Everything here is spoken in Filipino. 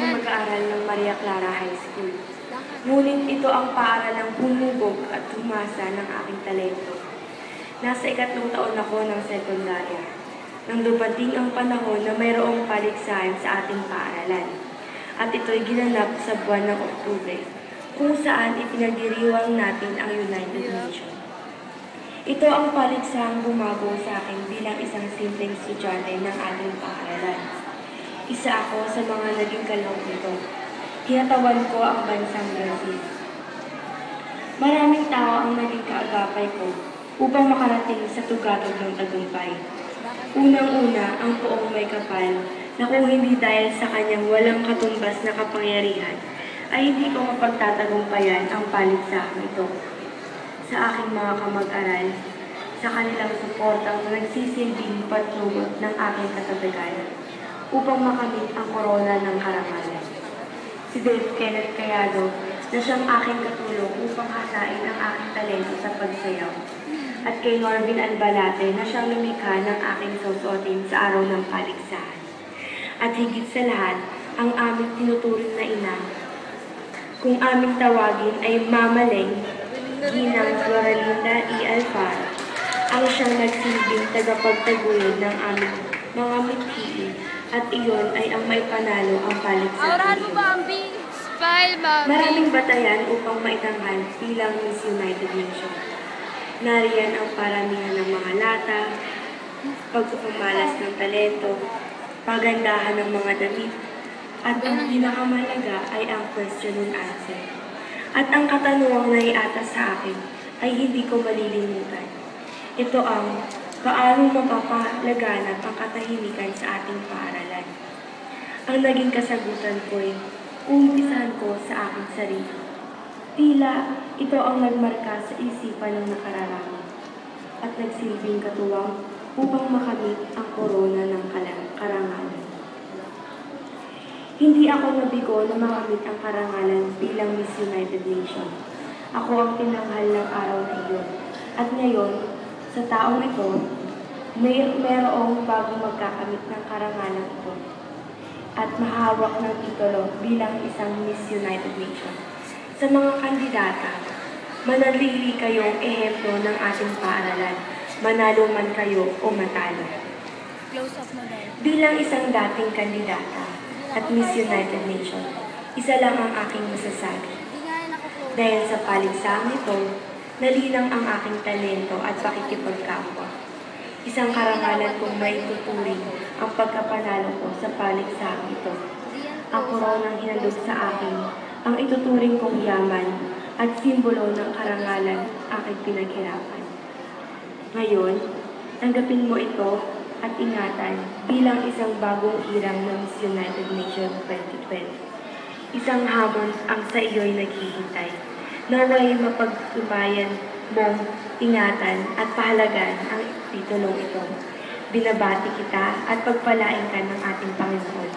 rin mag-aaral ng Maria Clara High School. Ngunit ito ang paaralang humubog at humasa ng aking talento. Nasa 3 taon ako ng sekundarya, nang dumating ang panahon na mayroong paligsahan sa ating paaralan. At ito'y ginanap sa buwan ng Oktubre, kung saan ipinagdiriwang natin ang United Nations. Ito ang paligsahang bumago sa akin bilang isang simpleng estudyante ng ating paaralan. Isa ako sa mga naging kalahok nito. Kinatawan ko ang bansang Brazil. Maraming tao ang naging kaagapay ko upang makarating sa tugatog ng tagumpay. Unang-una ang Poong May Kapal na kung hindi dahil sa kanyang walang katumbas na kapangyarihan, ay hindi ko mapagtatagumpayan ang paligsahang ito. Sa aking mga kamag-aral, sa kanilang suportang nagsisilbing patlungot ng aking katatagan upang makamit ang korona ng karangalan. Si Dave Kenneth Cayado na siyang aking katulong upang hasain ang aking talento sa pagsayaw, at kay Norvin Albalate na siyang lumikha ng aking susuotin sa araw ng paligsahan. At higit sa lahat, ang aming tinuturing na ina, kung aming tawagin ay Mamaling, Ginang Floralinda E. Alfaro, ang siyang nagsilbing tagapagtaguyod ng aming mga mithiin, at iyon ay ang may panalo ang paligsahan. Maraming batayan upang maitanghal bilang Miss United Nations. Nariyan ang paramihan ng mga lata, pagpapamalas ng talento, pagandahan ng mga damit, at ang pinakamalaga ay ang question and answer. At ang katanungang naiatas sa akin ay hindi ko malilimutan. Ito ang paano mapapalaganap ang katahimikan sa ating paaralan. Ang naging kasagutan ko ay umpisahan ko sa aking sarili. Tila ito ang nagmarka sa isipan ng nakararami at nagsilbing katuwang upang makamit ang korona ng karangalan. Hindi ako nabigo na makamit ang karangalan bilang Miss United Nations. Ako ang tinanghal ng araw na iyon. At ngayon, sa taong ito, mayroong bagong magkakamit ng karangalan ito at mahawak ng titulo bilang isang Miss United Nations. Sa mga kandidata, manatili kayong ehemplo ng ating paaralan, manalo man kayo o matalo. Bilang isang dating kandidata at Miss United Nations, isa lang ang aking masasabi. Dahil sa paligsahang ito, nalinang ang aking talento at pakikipagkapwa. Isang karangalan kong maituturing ang pagkapanalo ko sa paligsahang ito. Ang koronang hinalog sa akin ang ituturing kong yaman at simbolo ng karangalan aking pinaghirapan. Ngayon, tanggapin mo ito at ingatan bilang isang bagong irang ng Miss United Nations 2020. Isang hamon ang sa iyo'y naghihintay. Naway mapagtubayan mong ingatan at pahalagan ang titulong ito. Binabati kita at pagpalain ka ng ating Panginoon.